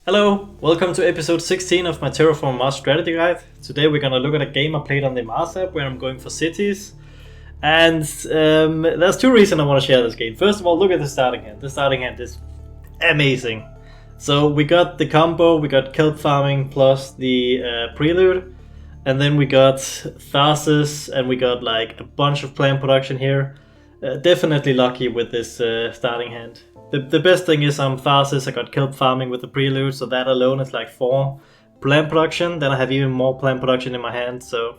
Hello, welcome to episode 16 of my Terraforming Mars strategy guide. Today we're gonna look at a game I played on the Mars app where I'm going for cities. And there's two reasons I want to share this game. First of all, look at the starting hand. The starting hand is amazing. So we got the combo, we got kelp farming plus the prelude. And then we got Tharsis and we got like a bunch of plant production here. Definitely lucky with this starting hand. The best thing is I'm Tharsis, I got kelp farming with the prelude, so that alone is like 4 plant production. Then I have even more plant production in my hand. So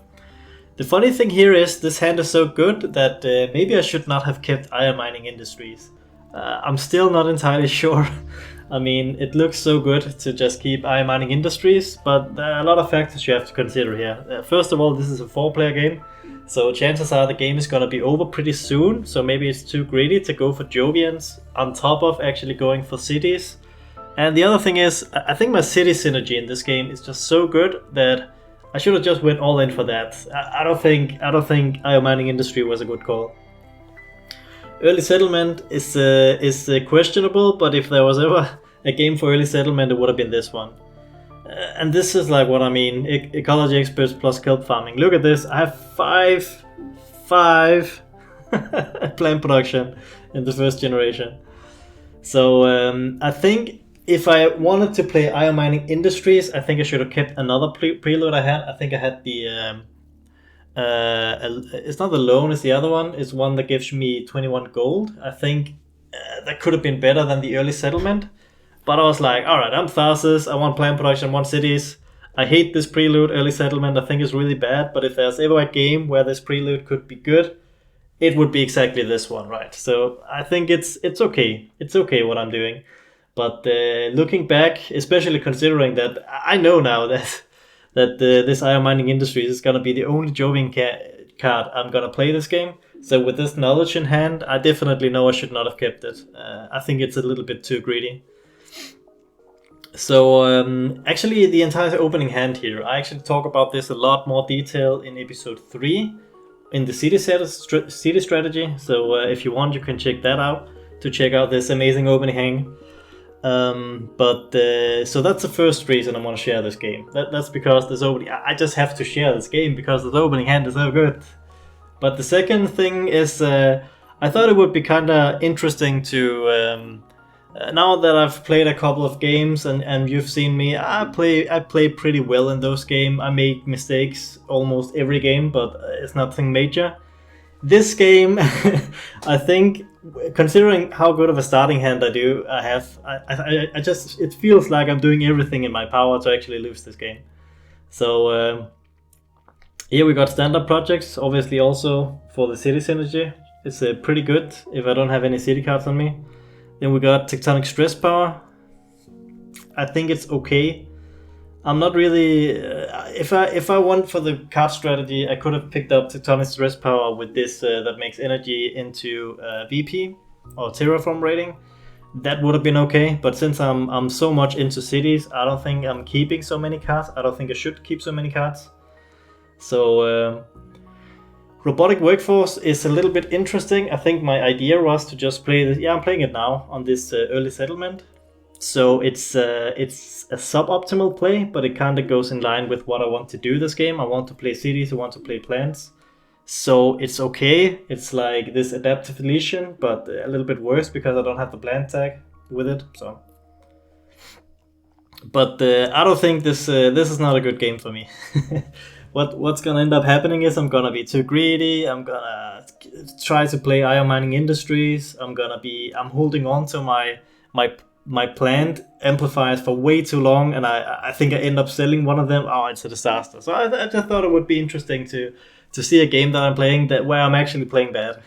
the funny thing here is this hand is so good that maybe I should not have kept iron mining industries. I'm still not entirely sure. I mean, it looks so good to just keep iron mining industries, but there are a lot of factors you have to consider here. First of all, this is a 4-player game, so chances are the game is gonna be over pretty soon, so maybe it's too greedy to go for Jovians on top of actually going for cities. And the other thing is, I think my city synergy in this game is just so good that I should have just went all in for that. I don't think iron mining industry was a good call. Early settlement is questionable, but if there was ever a game for early settlement, it would have been this one. And this is like what I mean, ecology experts plus kelp farming. Look at this, I have five plant production in the first generation. So I think if I wanted to play iron mining industries, I think I should have kept another preload I had. I think I had the it's not the loan, it's the other one. It's one that gives me 21 gold. I think that could have been better than the early settlement. But I was like, alright, I'm Tharsis, I want plant production, I want cities. I hate this prelude, early settlement, I think it's really bad. But if there's ever a game where this prelude could be good, it would be exactly this one, right? So I think it's okay. It's okay what I'm doing. But looking back, especially considering that I know now that this iron mining industries is going to be the only Jovian card I'm going to play this game. So with this knowledge in hand, I definitely know I should not have kept it. I think it's a little bit too greedy. So actually the entire opening hand here, I actually talk about this a lot more detail in episode 3 in the city strategy. So if you want, you can check that out to check out this amazing opening hand. So that's the first reason I want to share this game. That's because this opening, I just have to share this game because the opening hand is so good. But the second thing is, I thought it would be kind of interesting to, now that I've played a couple of games and you've seen me, I play pretty well in those games. I make mistakes almost every game, but it's nothing major. This game, I think, considering how good of a starting hand I have, it feels like I'm doing everything in my power to actually lose this game. So here we got standard projects, obviously also for the city synergy. It's pretty good if I don't have any city cards on me. Then we got tectonic stress power. I think it's okay. I'm not really. If I went for the card strategy, I could have picked up tectonic stress power with this that makes energy into VP or terraform rating. That would have been okay. But since I'm so much into cities, I don't think I'm keeping so many cards. I don't think I should keep so many cards. So robotic workforce is a little bit interesting. I think my idea was to just play this. Yeah, I'm playing it now on this early settlement. So it's a suboptimal play, but it kind of goes in line with what I want to do this game. I want to play cities, I want to play plants. So it's okay. It's like this adaptive deletion, but a little bit worse because I don't have the plant tag with it. So, but I don't think this is not a good game for me. What's gonna end up happening is I'm gonna be too greedy. I'm gonna try to play iron mining industries. I'm holding on to my plant amplifiers for way too long, and I think I end up selling one of them. Oh, it's a disaster. So I just thought it would be interesting to see a game that I'm playing where I'm actually playing bad,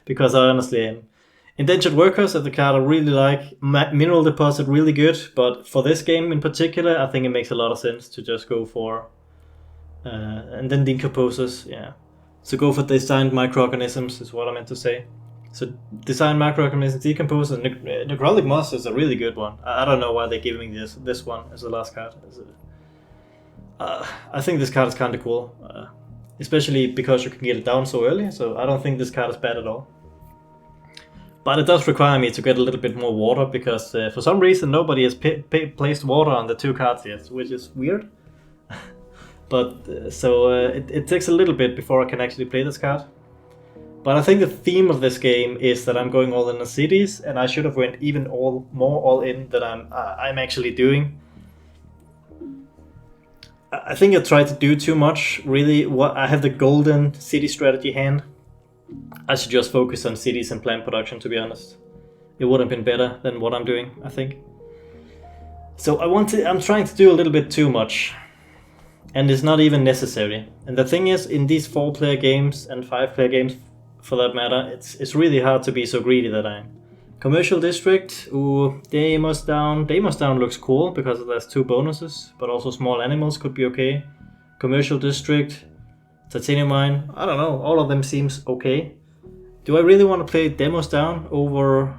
because I honestly am. Indentured Workers is the card I really like. Mineral Deposit, really good, but for this game in particular, I think it makes a lot of sense to just go for, and then Decomposers, yeah. So go for designed microorganisms is what I meant to say. So design microorganisms, Decomposers, Necrotic Moss is a really good one. I don't know why they're giving me this one as the last card. I think this card is kind of cool, especially because you can get it down so early. So I don't think this card is bad at all. But it does require me to get a little bit more water, because for some reason nobody has placed water on the 2 cards yet, which is weird. But it takes a little bit before I can actually play this card. But I think the theme of this game is that I'm going all in the cities, and I should have went even more all in than I'm actually doing. I think I tried to do too much. Really, I have the golden city strategy hand. I should just focus on cities and plant production, to be honest. It would have been better than what I'm doing, I think. So I'm trying to do a little bit too much. And it's not even necessary. And the thing is, in these 4-player games and 5-player games, for that matter, it's really hard to be so greedy that I am. Commercial District, ooh, Deimos Down. Deimos Down looks cool because there's 2 bonuses, but also small animals could be okay. Commercial District, Titanium Mine, I don't know, all of them seems okay. Do I really want to play Demos Down over...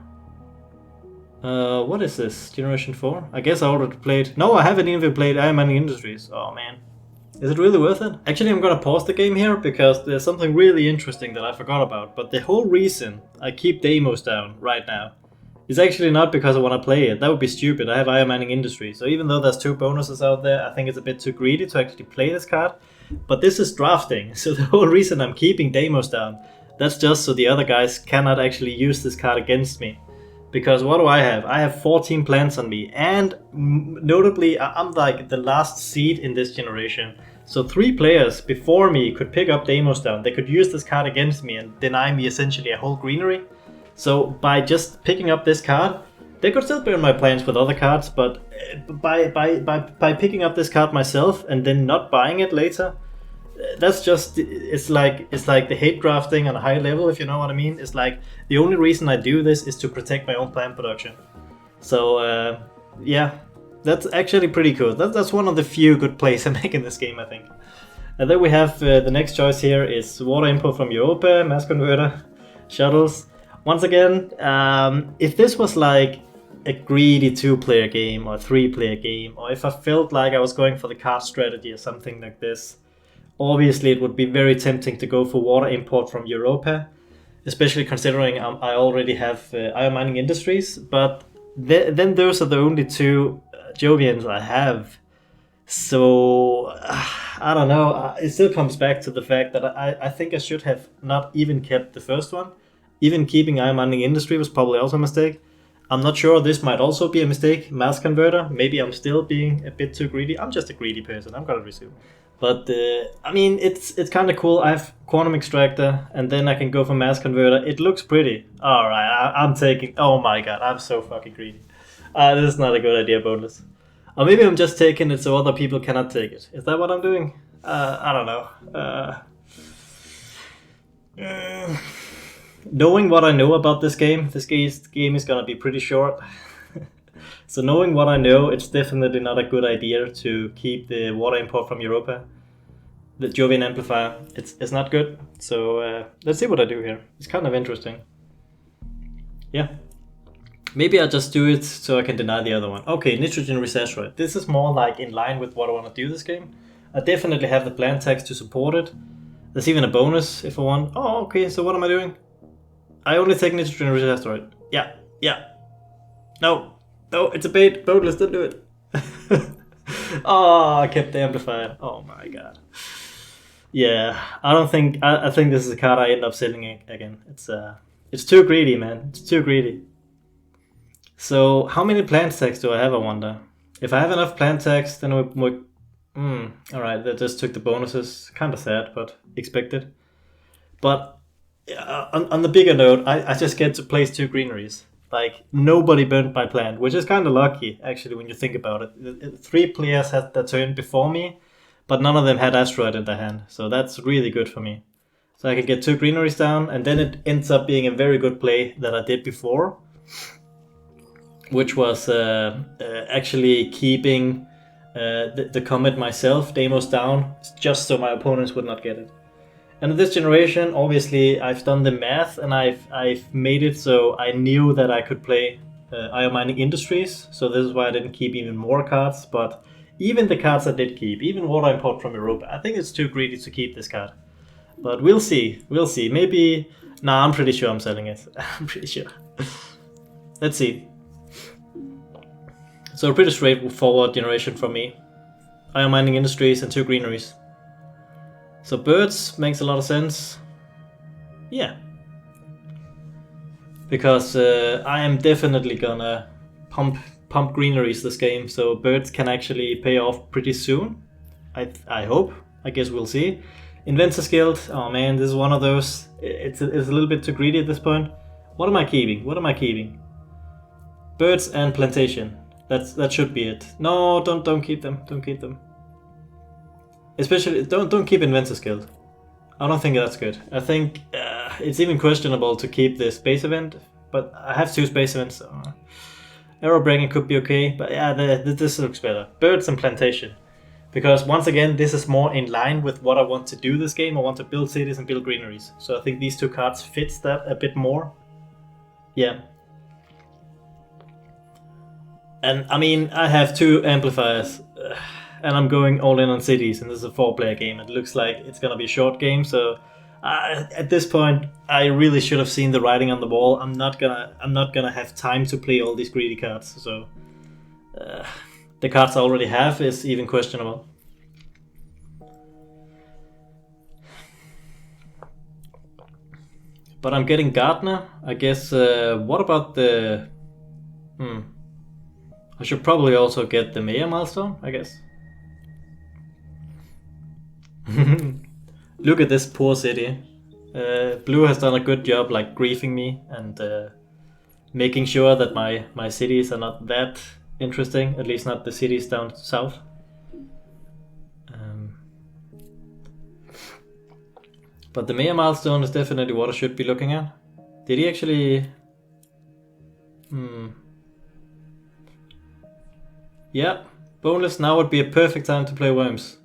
what is this? Generation 4? I guess I already played... No, I haven't even played Iron Man Industries. Oh man. Is it really worth it? Actually, I'm gonna pause the game here because there's something really interesting that I forgot about. But the whole reason I keep Deimos down right now is actually not because I want to play it. That would be stupid. I have Iron Man Industries. So even though there's 2 bonuses out there, I think it's a bit too greedy to actually play this card. But this is drafting, so the whole reason I'm keeping Deimos down, that's just so the other guys cannot actually use this card against me. Because what do I have? I have 14 plants on me, and notably, I'm like the last seed in this generation. So 3 players before me could pick up Deimos down. They could use this card against me and deny me essentially a whole greenery. So by just picking up this card, they could still burn my plants with other cards, but by picking up this card myself and then not buying it later, that's just, it's like the hate drafting on a high level, if you know what I mean. It's like the only reason I do this is to protect my own plant production. So yeah, that's actually pretty cool. That's one of the few good plays I make in this game, I think. And then we have the next choice here is water import from Europa, mass converter, shuttles. Once again, if this was like a greedy 2-player game or 3-player game, or if I felt like I was going for the card strategy or something like this, obviously it would be very tempting to go for water import from Europa, especially considering I already have Iron Mining Industries, but then those are the only 2 Jovians I have. So I don't know, it still comes back to the fact that I think I should have not even kept the first one. Even keeping Iron Mining Industry was probably also a mistake. I'm not sure, this might also be a mistake. Mass converter, maybe I'm still being a bit too greedy. I'm just a greedy person, I'm gonna resume. But I mean, it's kind of cool. I have quantum extractor, and then I can go for mass converter. It looks pretty. All right, I'm taking. Oh my god, I'm so fucking greedy. This is not a good idea, boneless. Or maybe I'm just taking it so other people cannot take it. Is that what I'm doing? I don't know. Knowing what I know about this game is gonna be pretty short. So knowing what I know, it's definitely not a good idea to keep the water import from Europa. The Jovian amplifier, it's not good. So let's see what I do here. It's kind of interesting. Yeah. Maybe I'll just do it so I can deny the other one. Okay, nitrogen resaturate. This is more like in line with what I want to do this game. I definitely have the plant tax to support it. There's even a bonus if I want. Oh, okay, so what am I doing? I only take nitrogen resaturate. Yeah. No, it's a bait. Boatless, don't do it. Oh, I kept the amplifier. Oh my god. Yeah, I think this is a card I end up selling again. It's too greedy, man. It's too greedy. So how many plant tags do I have, I wonder? If I have enough plant tags, then we alright, that just took the bonuses. Kinda sad, but expected. But on the bigger note, I just get to place 2 greeneries. Like, nobody burnt my plant, which is kind of lucky, actually, when you think about it. 3 players had their turn before me, but none of them had asteroid in their hand. So that's really good for me. So I can get 2 greeneries down, and then it ends up being a very good play that I did before, which was actually keeping the comet myself, Deimos down, just so my opponents would not get it. And in this generation, obviously, I've done the math and I've made it so I knew that I could play Iron Mining Industries. So this is why I didn't keep even more cards. But even the cards I did keep, even water import from Europa, I think it's too greedy to keep this card. But we'll see. Maybe Nah, I'm pretty sure I'm selling it. I'm pretty sure. Let's see. So a pretty straightforward generation for me. Iron mining industries and 2 greeneries. So birds makes a lot of sense. Yeah. Because I am definitely gonna pump greeneries this game, so birds can actually pay off pretty soon. I hope. I guess we'll see. Inventor's Guild. Oh man, this is one of those. It's a little bit too greedy at this point. What am I keeping? What am I keeping? Birds and plantation. That should be it. No, don't keep them. Don't keep them. Especially don't keep Inventor's Guild. I don't think that's good. I think it's even questionable to keep the space event, but I have 2 space events. So arrow breaking could be okay, but yeah, this looks better. Birds and plantation. Because once again, this is more in line with what I want to do this game. I want to build cities and build greeneries. So I think these 2 cards fits that a bit more. Yeah. And I mean, I have 2 amplifiers. And I'm going all in on cities, and this is a 4-player game. It looks like it's gonna be a short game, so at this point, I really should have seen the writing on the wall. I'm not gonna have time to play all these greedy cards. So the cards I already have is even questionable. But I'm getting Gardener. I guess. What about the? I should probably also get the Mayor milestone, I guess. Look at this poor city. Blue has done a good job like griefing me and making sure that my cities are not that interesting, at least not the cities down south. But the Mayor milestone is definitely what I should be looking at. Did he actually... Yeah, boneless, now would be a perfect time to play Worms.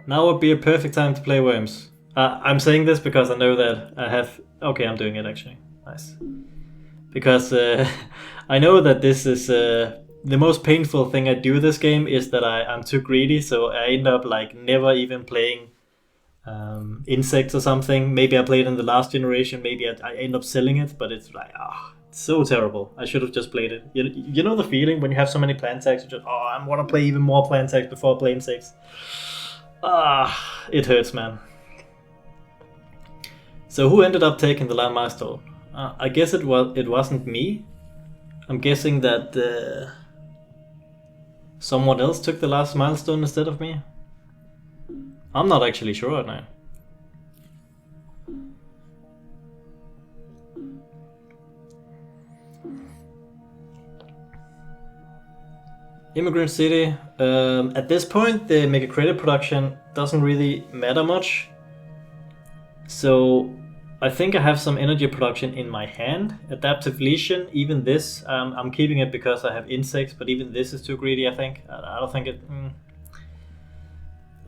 Now would be a perfect time to play Worms. I'm saying this because I know that I have... Okay, I'm doing it actually. Nice. Because I know that this is... the most painful thing I do this game is that I'm too greedy, so I end up like never even playing insects or something. Maybe I played in the last generation, maybe I end up selling it, but it's like, it's so terrible. I should have just played it. You know the feeling when you have so many plant tags, you just, I want to play even more plant tags before I play insects. It hurts, man. So who ended up taking the land milestone? I guess it wasn't me. I'm guessing that someone else took the last milestone instead of me. I'm not actually sure right now. Immigrant City. At this point, the mega credit production doesn't really matter much. So I think I have some energy production in my hand. Adaptive Lesion, even this, I'm keeping it because I have insects, but even this is too greedy, I think. I don't think it...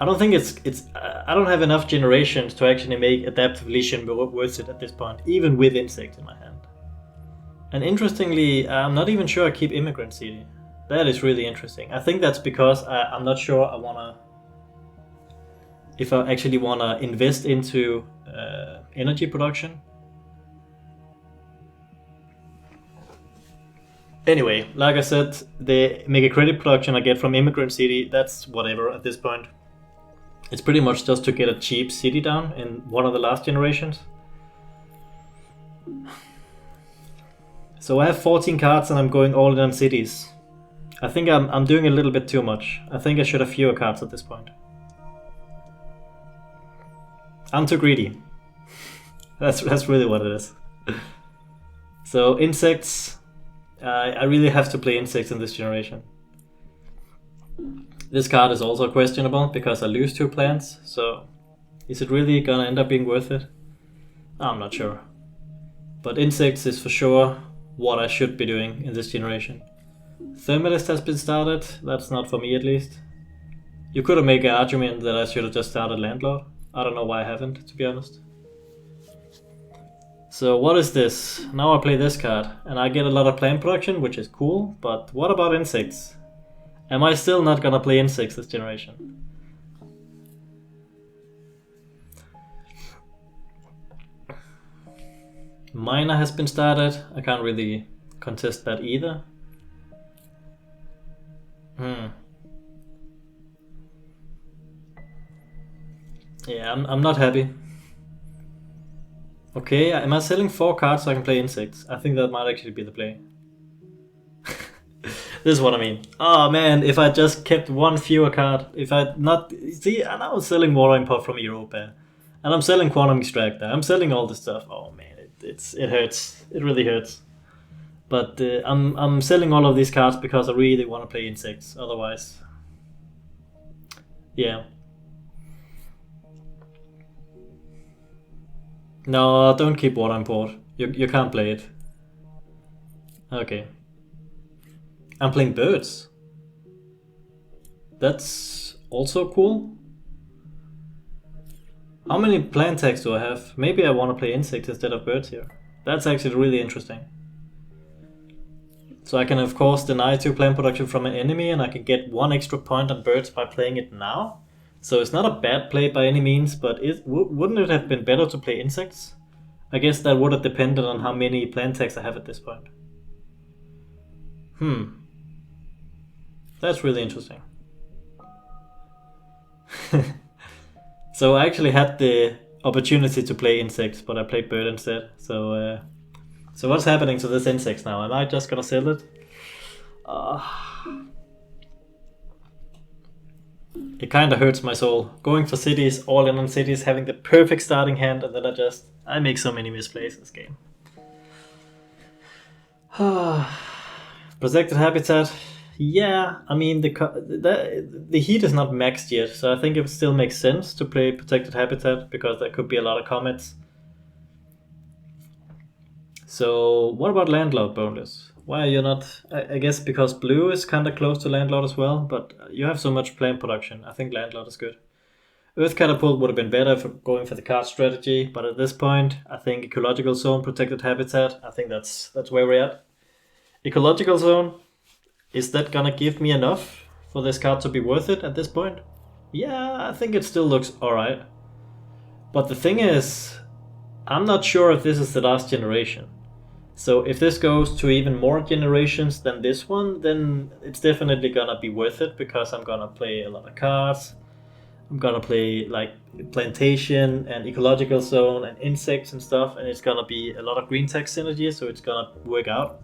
I don't think it's I don't have enough generations to actually make Adaptive Lesion worth it at this point, even with insects in my hand. And interestingly, I'm not even sure I keep Immigrant City. That is really interesting. I think that's because I'm not sure if I actually wanna invest into energy production. Anyway, like I said, the mega credit production I get from Immigrant City, that's whatever at this point. It's pretty much just to get a cheap city down in one of the last generations. So I have 14 cards and I'm going all in on cities. I think I'm doing a little bit too much. I think I should have fewer cards at this point. I'm too greedy. That's really what it is. So insects, I really have to play insects in this generation. This card is also questionable because I lose 2 plants, so is it really gonna end up being worth it? I'm not sure. But insects is for sure what I should be doing in this generation. Thermalist has been started, that's not for me at least. You could have made an argument that I should have just started Landlord. I don't know why I haven't, to be honest. So what is this? Now I play this card and I get a lot of plant production, which is cool, but what about insects? Am I still not gonna play insects this generation? Miner has been started. I can't really contest that either. Yeah, I'm not happy. Okay, am I selling 4 cards so I can play insects? I think that might actually be the play. This is what I mean. Oh man, if I just kept one fewer card, if I'd not... See, and I was selling Watering Pot from Europa. And I'm selling Quantum Extractor. I'm selling all this stuff. Oh man, it hurts. It really hurts. But I'm selling all of these cards because I really want to play insects. Otherwise... Yeah. No, don't keep Watering Pot. You can't play it. Okay. I'm playing birds. That's also cool. How many plant tags do I have? Maybe I want to play insects instead of birds here. That's actually really interesting. So I can of course deny 2 plant production from an enemy, and I can get 1 extra point on birds by playing it now. So it's not a bad play by any means, but wouldn't it have been better to play insects? I guess that would have depended on how many plant tags I have at this point. That's really interesting. So I actually had the opportunity to play insects, but I played bird instead. So what's happening to this insects now? Am I just gonna sell it? It kinda hurts my soul. Going for cities, all in on cities, having the perfect starting hand, and then I make so many misplays in this game. Protected habitat. Yeah, I mean the heat is not maxed yet, so I think it still makes sense to play protected habitat because there could be a lot of comets. So what about landlord bonus? Why are you not? I guess because blue is kind of close to landlord as well, but you have so much plant production. I think landlord is good. Earth catapult would have been better for going for the card strategy, but at this point, I think ecological zone, protected habitat. I think that's where we're at. Ecological zone. Is that gonna give me enough for this card to be worth it at this point? Yeah, I think it still looks alright. But the thing is, I'm not sure if this is the last generation. So if this goes to even more generations than this one, then it's definitely gonna be worth it because I'm gonna play a lot of cards. I'm gonna play like plantation and ecological zone and insects and stuff, and it's gonna be a lot of green tech synergy, so it's gonna work out.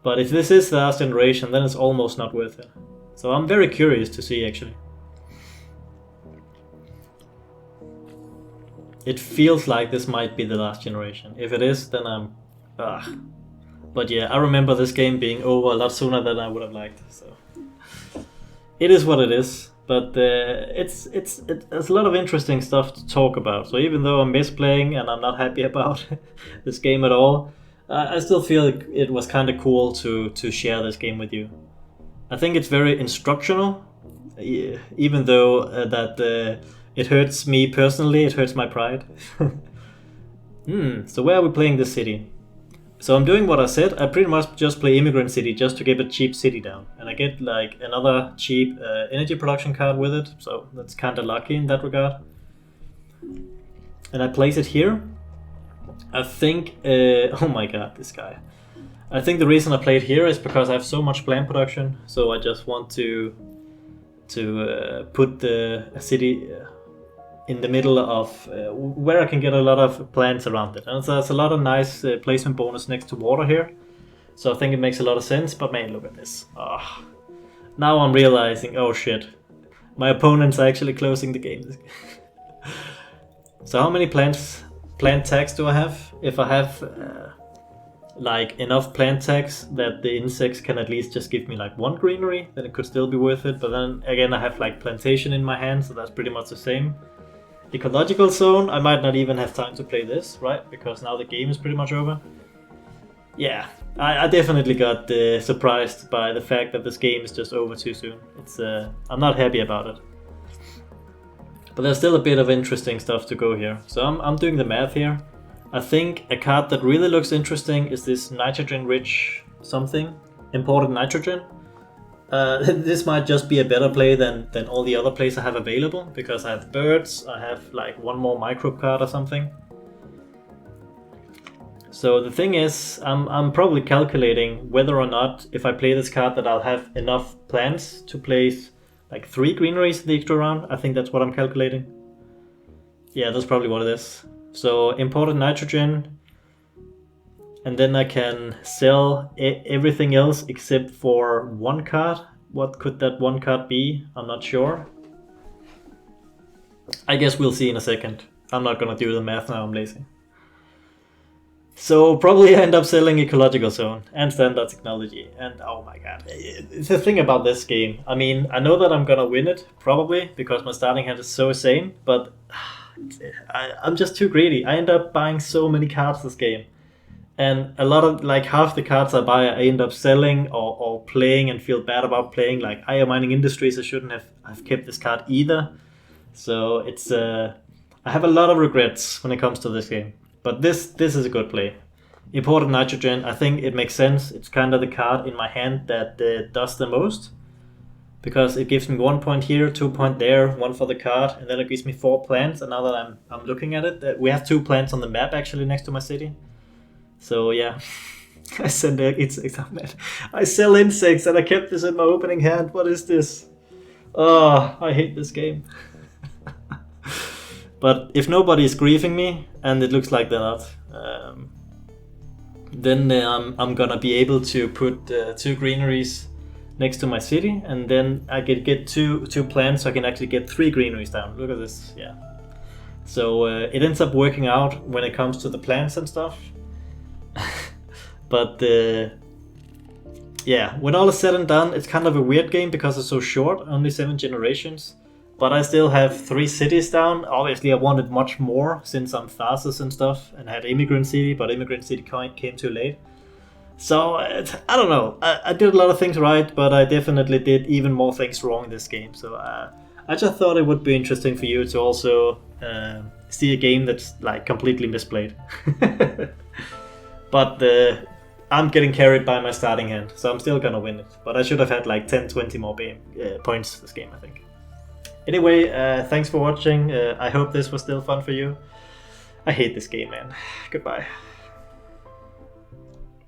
But if this is the last generation, then it's almost not worth it. So I'm very curious to see actually. It feels like this might be the last generation. If it is, then I'm... But yeah, I remember this game being over a lot sooner than I would have liked. So it is what it is. But there's a lot of interesting stuff to talk about. So even though I'm misplaying and I'm not happy about this game at all, I still feel it was kind of cool to share this game with you. I think it's very instructional, even though it hurts me personally, it hurts my pride. So where are we playing this city? So I'm doing what I said. I pretty much just play Immigrant City just to get a cheap city down. And I get like another cheap energy production card with it. So that's kind of lucky in that regard. And I place it here. I think... oh my god, this guy. I think the reason I play it here is because I have so much plant production. So I just want to put a city... in the middle of where I can get a lot of plants around it. And so there's a lot of nice placement bonus next to water here. So I think it makes a lot of sense, but man, look at this. Now I'm realizing, oh shit, my opponent's actually closing the game. So how many plant tags do I have? If I have like enough plant tags that the insects can at least just give me like 1 greenery, then it could still be worth it. But then again, I have like plantation in my hand, so that's pretty much the same. Ecological zone, I might not even have time to play this, right? Because now the game is pretty much over. Yeah, I definitely got surprised by the fact that this game is just over too soon. It's I'm not happy about it. But there's still a bit of interesting stuff to go here. So I'm doing the math here. I think a card that really looks interesting is this nitrogen-rich something, imported nitrogen. This might just be a better play than all the other plays I have available, because I have birds, I have like 1 more microbe card or something. So the thing is, I'm probably calculating whether or not, if I play this card, that I'll have enough plants to place like 3 greeneries in the extra round. I think that's what I'm calculating. Yeah, that's probably what it is. So imported nitrogen, and then I can sell everything else except for 1 card. What could that 1 card be? I'm not sure. I guess we'll see in a second. I'm not gonna do the math now, I'm lazy. So probably I end up selling Ecological Zone and Standard Technology, and oh my god. It's the thing about this game. I mean, I know that I'm gonna win it, probably, because my starting hand is so insane, but I'm just too greedy. I end up buying so many cards this game. And a lot of, like, half the cards I buy, I end up selling or playing and feel bad about playing. Like IO Mining Industries, I shouldn't have kept this card either. So it's I have a lot of regrets when it comes to this game. But this is a good play. Imported nitrogen, I think it makes sense. It's kind of the card in my hand that does the most, because it gives me 1 point here, 2 point there, 1 for the card, and then it gives me 4 plants. And now that I'm looking at it, we have 2 plants on the map actually next to my city. So yeah, I send insects. I sell insects, and I kept this in my opening hand. What is this? Oh, I hate this game. But if nobody is griefing me, and it looks like they're not, then I'm gonna be able to put 2 greeneries next to my city, and then I can get two plants, so I can actually get 3 greeneries down. Look at this, yeah. So it ends up working out when it comes to the plants and stuff. But yeah, when all is said and done, it's kind of a weird game because it's so short, only 7 generations. But I still have 3 cities down. Obviously, I wanted much more since I'm Tharsis and stuff, and had Immigrant City, but Immigrant City came too late. So, I don't know. I did a lot of things right, but I definitely did even more things wrong in this game. So, I just thought it would be interesting for you to also see a game that's like completely misplayed. But I'm getting carried by my starting hand, so I'm still gonna win it. But I should have had like 10-20 more points this game, I think. Anyway, thanks for watching. I hope this was still fun for you. I hate this game, man. Goodbye.